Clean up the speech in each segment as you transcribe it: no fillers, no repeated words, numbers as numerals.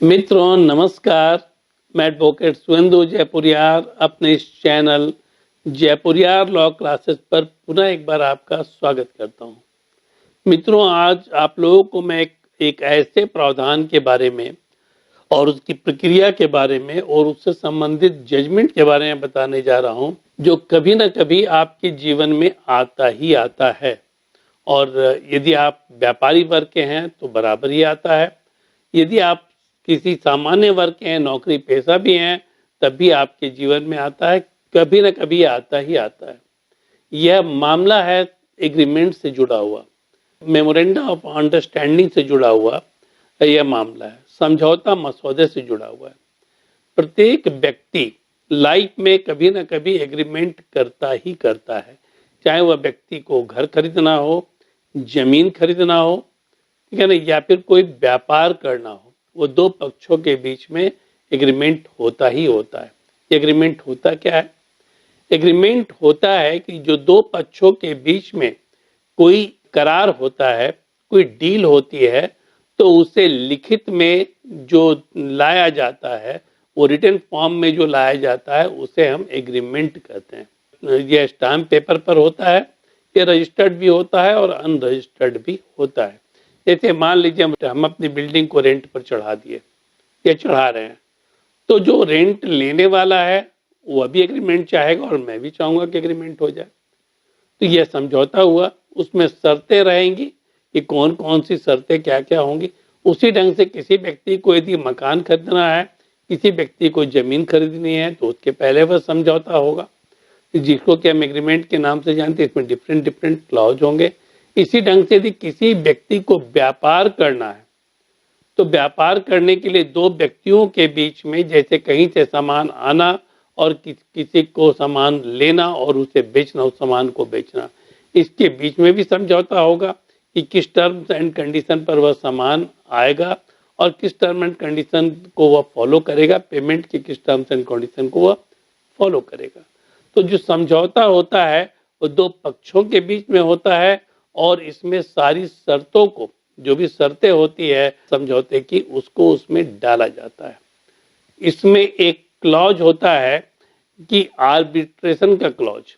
मित्रों नमस्कार। मैं एडवोकेट सुवेंदु जयपुरियार अपने इस चैनल जयपुरियार लॉ क्लासेस पर पुनः एक बार आपका स्वागत करता हूं। मित्रों, आज आप लोगों को मैं एक ऐसे प्रावधान के बारे में और उसकी प्रक्रिया के बारे में और उससे संबंधित जजमेंट के बारे में बताने जा रहा हूं, जो कभी ना कभी आपके जीवन में आता ही आता है। और यदि आप व्यापारी वर्ग के हैं तो बराबर ही आता है। यदि आप किसी सामान्य वर्ग के हैं, नौकरी पेशा भी हैं, तब भी आपके जीवन में आता है, कभी ना कभी आता ही आता है। यह मामला है एग्रीमेंट से जुड़ा हुआ, मेमोरेंडम ऑफ अंडरस्टैंडिंग से जुड़ा हुआ यह मामला है, समझौता मसौदे से जुड़ा हुआ है। प्रत्येक व्यक्ति लाइफ में कभी ना कभी एग्रीमेंट करता ही करता है, चाहे वह व्यक्ति को घर खरीदना हो, जमीन खरीदना हो, ठीक है ना, या फिर कोई व्यापार करना हो। वो दो पक्षों के बीच में एग्रीमेंट होता ही होता है। एग्रीमेंट होता क्या है? एग्रीमेंट होता है कि जो दो पक्षों के बीच में कोई करार होता है, कोई डील होती है, तो उसे लिखित में जो लाया जाता है, वो रिटन फॉर्म में जो लाया जाता है, उसे हम एग्रीमेंट कहते हैं। यह स्टाम्प पेपर पर होता है, ये रजिस्टर्ड भी होता है और अनरजिस्टर्ड भी होता है। जैसे मान लीजिए हम अपनी बिल्डिंग को रेंट पर चढ़ा दिए या चढ़ा रहे हैं, तो जो रेंट लेने वाला है वह भी एग्रीमेंट चाहेगा और मैं भी चाहूंगा कि एग्रीमेंट हो जाए। तो यह समझौता हुआ, उसमें शर्तें रहेंगी कि कौन कौन सी शर्तें क्या क्या होंगी। उसी ढंग से किसी व्यक्ति को यदि मकान खरीदना है, किसी व्यक्ति को जमीन खरीदनी है, तो उसके पहले वह समझौता होगा, जिसको कि हम एग्रीमेंट के नाम से जानते हैं। इसमें डिफरेंट डिफरेंट क्लॉज होंगे। इसी ढंग से यदि किसी व्यक्ति को व्यापार करना है, तो व्यापार करने के लिए दो व्यक्तियों के बीच में, जैसे कहीं से सामान आना और किसी को सामान लेना और उसे बेचना, उस सामान को बेचना, इसके बीच में भी समझौता होगा कि किस टर्म्स एंड कंडीशन पर वह सामान आएगा और किस टर्म एंड कंडीशन को वह फॉलो करेगा, पेमेंट के किस टर्म्स एंड कंडीशन को वह फॉलो करेगा। तो जो समझौता होता है वो दो पक्षों के बीच में होता है और इसमें सारी शर्तों को, जो भी शर्तें होती है समझौते की, उसको उसमें डाला जाता है। इसमें एक क्लॉज होता है कि आर्बिट्रेशन का क्लॉज,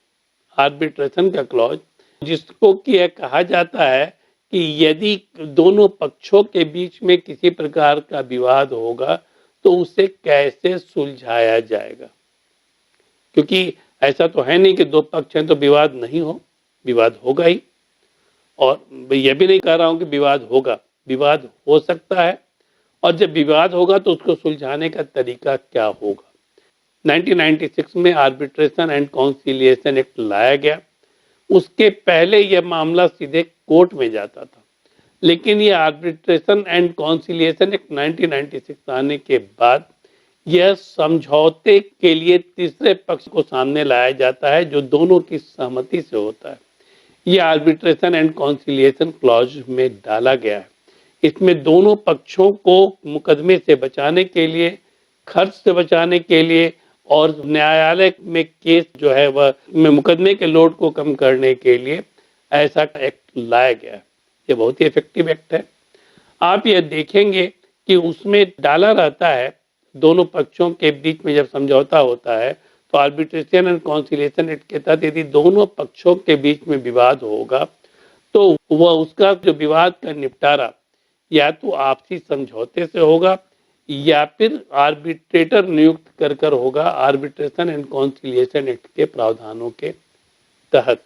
आर्बिट्रेशन का क्लॉज, जिसको कि यह कहा जाता है कि यदि दोनों पक्षों के बीच में किसी प्रकार का विवाद होगा तो उसे कैसे सुलझाया जाएगा। क्योंकि ऐसा तो है नहीं कि दो पक्ष हैं तो विवाद नहीं हो, विवाद होगा ही। और यह भी नहीं कह रहा हूं कि विवाद होगा, विवाद हो सकता है। और जब विवाद होगा तो उसको सुलझाने का तरीका क्या होगा। 1996 में आर्बिट्रेशन एंड कॉन्सिलिएशन एक्ट लाया गया। उसके पहले यह मामला सीधे कोर्ट में जाता था, लेकिन यह आर्बिट्रेशन एंड कॉन्सिलिएशन एक्ट 1996 आने के बाद यह समझौते के लिए तीसरे पक्ष को सामने लाया जाता है, जो दोनों की सहमति से होता है। यह आर्बिट्रेशन एंड कॉन्सिलिएशन क्लॉज में डाला गया है। इसमें दोनों पक्षों को मुकदमे से बचाने के लिए, खर्च से बचाने के लिए और न्यायालय में केस जो है वह में मुकदमे के लोड को कम करने के लिए ऐसा एक्ट लाया गया है। ये बहुत ही इफेक्टिव एक्ट है। आप यह देखेंगे कि उसमें डाला रहता है, दोनों पक्षों के बीच में जब समझौता होता है तो आर्बिट्रेशन एंड कॉन्सिलिएशन एक्ट के तहत यदि दोनों पक्षों के बीच में विवाद होगा तो वह उसका जो विवाद का निपटारा या तो आपसी समझौते से होगा या फिर आर्बिट्रेटर नियुक्त कर होगा, आर्बिट्रेशन एंड कॉन्सिलिएशन एक्ट के प्रावधानों के तहत।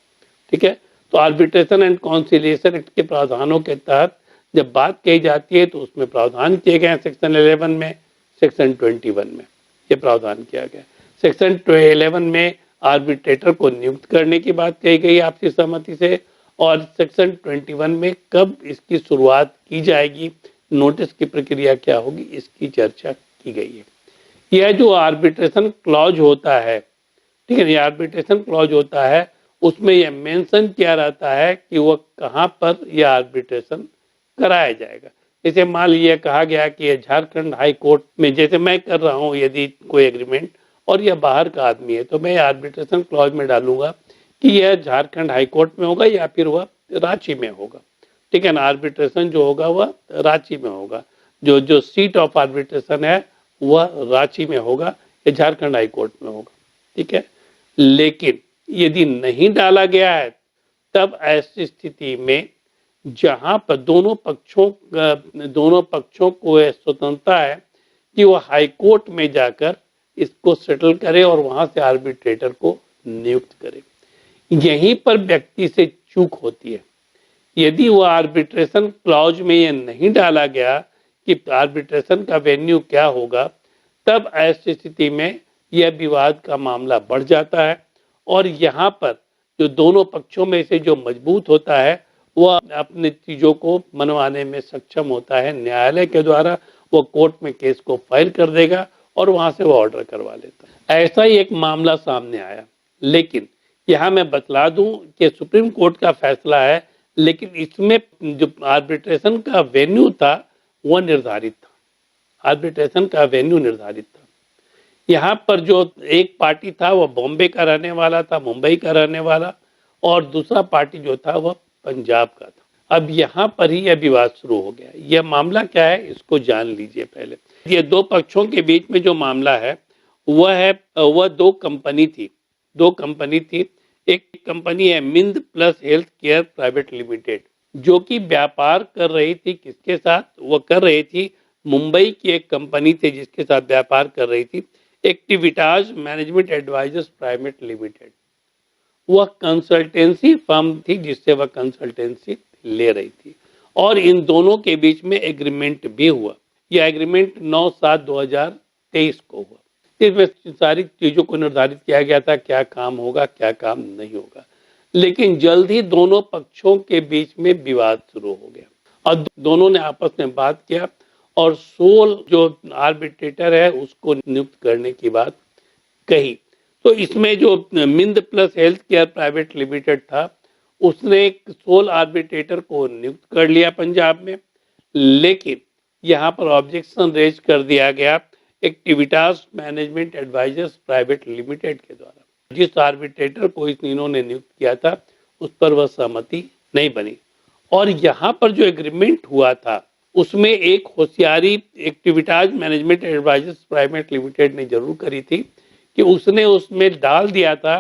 ठीक है, तो आर्बिट्रेशन एंड कॉन्सिलिएशन एक्ट के प्रावधानों के तहत जब बात कही जाती है तो उसमें प्रावधान किए गए हैं। सेक्शन 11 में, सेक्शन 21 में ये प्रावधान किया गया। सेक्शन 11 में आर्बिट्रेटर को नियुक्त करने की बात कही गई आपसी सहमति से, और सेक्शन 21 में कब इसकी शुरुआत की जाएगी, नोटिस की प्रक्रिया क्या होगी, इसकी चर्चा की गई है। यह जो आर्बिट्रेशन क्लॉज होता है, ठीक है, ये आर्बिट्रेशन क्लॉज होता है, उसमें यह मेंशन किया रहता है कि वह कहाँ पर यह आर्बिट्रेशन कराया जाएगा। जैसे मान लीजिए कहा गया कि यह झारखंड हाई कोर्ट में, जैसे मैं कर रहा हूँ यदि कोई एग्रीमेंट और यह बाहर का आदमी है, तो मैं आर्बिट्रेशन क्लॉज में डालूंगा कि यह झारखंड हाई कोर्ट में होगा या फिर वह रांची में होगा। ठीक है ना, आर्बिट्रेशन जो होगा वह रांची में होगा। जो जो सीट ऑफ आर्बिट्रेशन है वह रांची में होगा या झारखंड हाई कोर्ट में होगा, ठीक है। लेकिन यदि नहीं डाला गया है तब ऐसी स्थिति में जहां पर दोनों पक्षों को स्वतंत्रता है कि वो हाई कोर्ट में जाकर इसको सेटल करे और वहां से आर्बिट्रेटर को नियुक्त करे। यहीं पर व्यक्ति से चूक होती है। यदि वो आर्बिट्रेशन क्लॉज में ये नहीं डाला गया कि आर्बिट्रेशन का वेन्यू क्या होगा, तब ऐसी स्थिति में यह विवाद का मामला बढ़ जाता है और यहाँ पर जो दोनों पक्षों में से जो मजबूत होता है वह अपने चीजों को मनवाने में सक्षम होता है। न्यायालय के द्वारा वो कोर्ट में केस को फाइल कर देगा और वहां से वो ऑर्डर करवा लेता है। ऐसा ही एक मामला सामने आया, लेकिन यहाँ मैं बतला दूं कि सुप्रीम कोर्ट का फैसला है, लेकिन इसमें जो आर्बिट्रेशन का वेन्यू था वह निर्धारित था। आर्बिट्रेशन का वेन्यू निर्धारित था। यहाँ पर जो एक पार्टी था वह बॉम्बे का रहने वाला था, मुंबई का रहने वाला, और दूसरा पार्टी जो था वह पंजाब का था। अब यहाँ पर ही यह विवाद शुरू हो गया। यह मामला क्या है इसको जान लीजिए पहले। ये दो पक्षों के बीच में जो मामला है वह दो कंपनी थी। एक कंपनी है mind plus health care private limited, जो कि व्यापार कर रही थी किसके साथ? वह कर रही थी मुंबई की एक कंपनी थी जिसके साथ व्यापार कर रही थी एक्टिविटाज मैनेजमेंट एडवाइजर्स प्राइवेट लिमिटेड। वह कंसल्टेंसी फर्म थी जिससे वह कंसल्टेंसी ले रही थी और इन दोनों के बीच में एग्रीमेंट भी हुआ। यह एग्रीमेंट 9/7/2023 को हुआ। इसमें सारी चीजों को निर्धारित किया गया था, क्या काम होगा क्या काम नहीं होगा। लेकिन जल्द ही दोनों पक्षों के बीच में विवाद शुरू हो गया और दोनों ने आपस में बात किया और सोल जो आर्बिट्रेटर है उसको नियुक्त करने की बात कही। तो इसमें जो mind plus health care private limited था उसने एक सोल आर्बिट्रेटर को नियुक्त कर लिया पंजाब में, लेकिन यहाँ पर ऑब्जेक्शन रेज कर दिया गया एक्टिविटास मैनेजमेंट एडवाइजर्स प्राइवेट लिमिटेड के द्वारा। जिस आर्बिट्रेटर को इन्होंने नियुक्त किया था उस पर वह सहमति नहीं बनी और यहाँ पर जो एग्रीमेंट हुआ था उसमें एक होशियारी एक्टिविटाज मैनेजमेंट एडवाइजर्स प्राइवेट लिमिटेड ने जरूर करी थी कि उसने उसमें डाल दिया था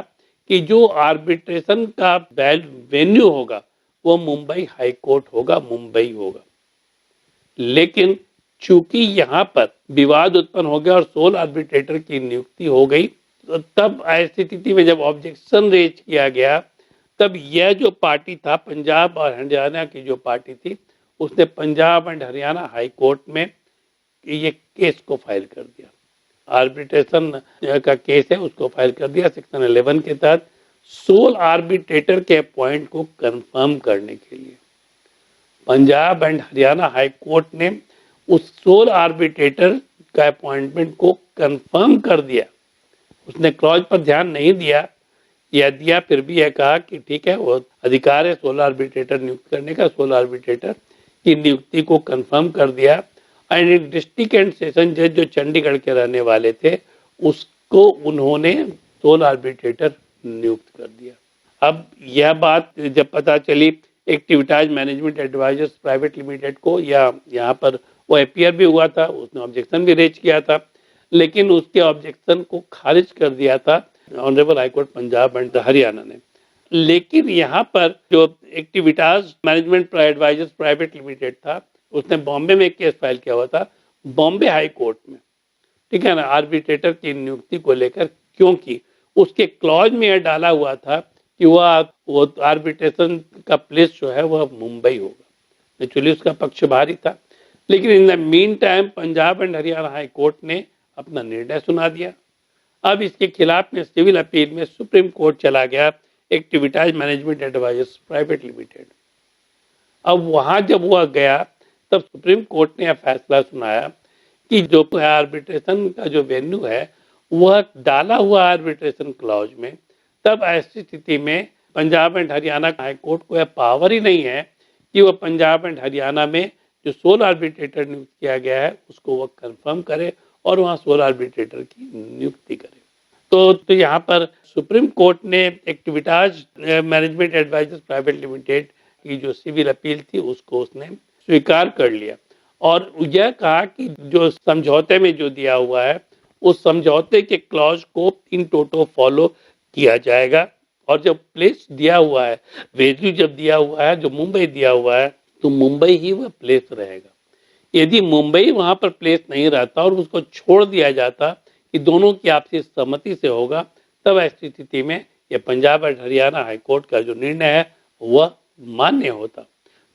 कि जो आर्बिट्रेशन का वेन्यू होगा वो मुंबई हाई कोर्ट होगा, मुंबई होगा। लेकिन चूंकि यहाँ पर विवाद उत्पन्न हो गया और सोल आर्बिट्रेटर की नियुक्ति हो गई, तो तब ऐसी स्थिति में जब ऑब्जेक्शन रेज किया गया तब यह जो पार्टी था पंजाब और हरियाणा की जो पार्टी थी उसने Punjab and Haryana high court में ये केस को फाइल कर दिया। आर्बिट्रेशन का केस है उसको फाइल कर दिया सेक्शन 11 के तहत सोल आर्बिट्रेटर के पॉइंट को कंफर्म करने के लिए। Punjab and Haryana high court ने उस सोल आर्बिट्रेटर का अपॉइंटमेंट को कंफर्म कर दिया। उसने क्लॉज पर ध्यान नहीं दिया या दिया, फिर भी यह कहा कि ठीक है वो अधिकार है सोल आर्बिट्रेटर नियुक्त करने का। सोल आर्बिट्रेटर की नियुक्ति को कंफर्म कर दिया एंड डिस्ट्रिक्ट एंड सेशन जज जो चंडीगढ़ के रहने वाले थे उसको उन्होंने सोल आर्बिट्रेटर नियुक्त कर दिया। अब यह बात जब पता चली एक्टिविटाज मैनेजमेंट एडवाइजर्स प्राइवेट लिमिटेड को, या यहाँ पर वो अपीयर भी हुआ था, उसने ऑब्जेक्शन भी रेज किया था, लेकिन उसके ऑब्जेक्शन को खारिज कर दिया था honourable high court Punjab and Haryana ने। लेकिन यहाँ पर जो एक्टिविटाज मैनेजमेंट एडवाइजर्स प्राइवेट लिमिटेड था उसने बॉम्बे में एक केस फाइल किया हुआ था बॉम्बे हाई कोर्ट में, ठीक है ना, आर्बिट्रेटर की नियुक्ति को लेकर, क्योंकि उसके क्लॉज में यह डाला हुआ था कि वो आर्बिट्रेशन का प्लेस जो है वह मुंबई होगा। एक्चुअली उसका पक्ष भारी था, लेकिन in the mean time Punjab and Haryana high court ने अपना निर्णय सुना दिया। अब इसके खिलाफ में सिविल अपील में सुप्रीम कोर्ट चला गया एक्टिविटाज मैनेजमेंट एडवाइजर्स प्राइवेट लिमिटेड। अब वहां जब वह गया तब सुप्रीम कोर्ट ने यह फैसला सुनाया कि जो आर्बिट्रेशन का जो वेन्यू है वह डाला हुआ आर्बिट्रेशन क्लॉज में, तब ऐसी स्थिति में Punjab and Haryana high court को यह पावर ही नहीं है कि वह पंजाब एंड हरियाणा में जो सोल आर्बिट्रेटर नियुक्त किया गया है उसको वह कंफर्म करे और वहाँ सोल आर्बिट्रेटर की नियुक्ति करे। तो यहाँ पर सुप्रीम कोर्ट ने एक्टिविटाज मैनेजमेंट एडवाइजर्स प्राइवेट लिमिटेड की जो सिविल अपील थी उसको उसने स्वीकार कर लिया और यह कहा कि जो समझौते में जो दिया हुआ है उस समझौते के क्लॉज को इन टोटो फॉलो किया जाएगा। और जब प्लेस दिया हुआ है, वेन्यू जब दिया हुआ है, जो मुंबई दिया हुआ है, तो मुंबई ही वह प्लेस रहेगा। यदि मुंबई वहां पर प्लेस नहीं रहता और उसको छोड़ दिया जाता कि दोनों की आपसी सहमति से होगा, तब ऐसी स्थिति में यह पंजाब और हरियाणा हाईकोर्ट का जो निर्णय है वह मान्य होता।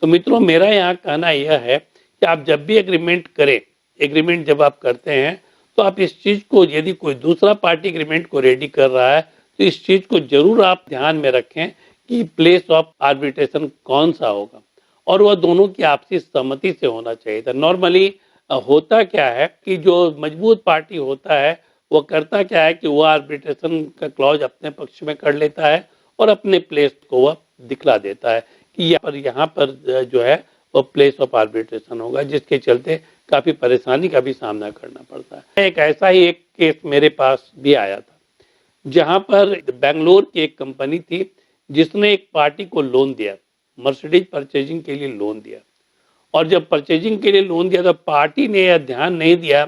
तो मित्रों, मेरा यहाँ कहना यह है कि आप जब भी एग्रीमेंट करें, एग्रीमेंट जब आप करते हैं तो आप इस चीज को, यदि कोई दूसरा पार्टी एग्रीमेंट को रेडी कर रहा है तो इस चीज को जरूर आप ध्यान में रखें कि प्लेस ऑफ आर्बिट्रेशन कौन सा होगा और वह दोनों की आपसी सहमति से होना चाहिए था। नॉर्मली होता क्या है कि जो मजबूत पार्टी होता है वो करता क्या है कि वह आर्बिट्रेशन का क्लॉज अपने पक्ष में कर लेता है और अपने प्लेस को वह दिखला देता है कि यहाँ पर जो है वो प्लेस ऑफ आर्बिट्रेशन होगा, जिसके चलते काफी परेशानी का भी सामना करना पड़ता है। एक ऐसा ही एक केस मेरे पास भी आया था, जहां पर बेंगलोर की एक कंपनी थी जिसने एक पार्टी को लोन दिया, मर्सिडीज परचेजिंग के लिए लोन दिया। और जब परचेजिंग के लिए लोन दिया तो पार्टी ने यह ध्यान नहीं दिया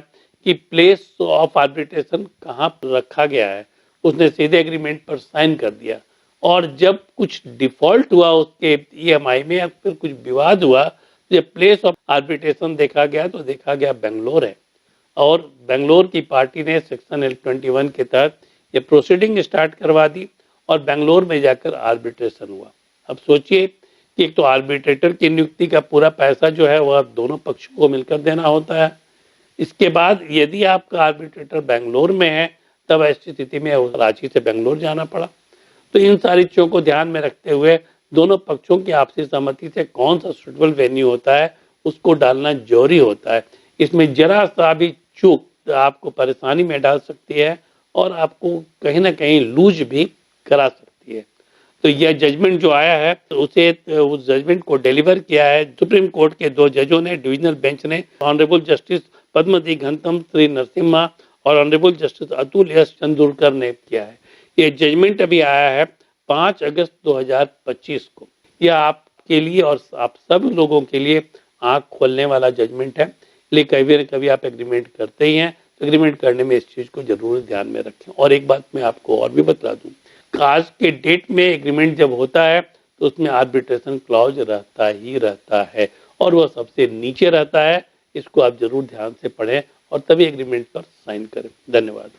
कि प्लेस ऑफ आर्बिट्रेशन कहाँ पर रखा गया है, उसने सीधे एग्रीमेंट पर साइन कर दिया। और जब कुछ डिफॉल्ट हुआ उसके ईएमआई में या फिर कुछ विवाद हुआ, जब प्लेस ऑफ आर्बिट्रेशन देखा गया तो देखा गया बेंगलोर है। और बेंगलोर की पार्टी ने सेक्शन L21 के तहत ये प्रोसीडिंग स्टार्ट करवा दी और बेंगलोर में जाकर आर्बिट्रेशन हुआ। अब सोचिए कि एक तो आर्बिट्रेटर की नियुक्ति का पूरा पैसा जो है वह दोनों पक्ष को मिलकर देना होता है। इसके बाद यदि आपका आर्बिट्रेटर बेंगलोर में है तब ऐसी स्थिति में रांची से बेंगलोर जाना पड़ा। तो इन सारी चीजों को ध्यान में रखते हुए दोनों पक्षों की आपसी सहमति से कौन सा सुटेबल वेन्यू होता है उसको डालना जरूरी होता है। इसमें जरा सा भी चूक आपको परेशानी में डाल सकती है और आपको कहीं ना कहीं लूज भी करा सकती है। तो यह जजमेंट जो आया है तो उस जजमेंट को डिलीवर किया है सुप्रीम कोर्ट के 2 जजों ने, डिविजनल बेंच ने, ऑनरेबल जस्टिस पद्मती घनतम श्री नरसिम्हा और honourable justice Atul S Chandurkar ने किया है। ये जजमेंट अभी आया है 5 अगस्त 2025 को। यह आपके लिए और आप सब लोगों के लिए आंख खोलने वाला जजमेंट है। लेकिन कभी न कभी आप एग्रीमेंट करते ही हैं, तो एग्रीमेंट करने में इस चीज को जरूर ध्यान में रखें। और एक बात मैं आपको और भी बता दूं, आज के डेट में एग्रीमेंट जब होता है तो उसमें आर्बिट्रेशन क्लॉज रहता ही रहता है और वह सबसे नीचे रहता है। इसको आप जरूर ध्यान से पढ़ें और तभी एग्रीमेंट पर साइन करें। धन्यवाद।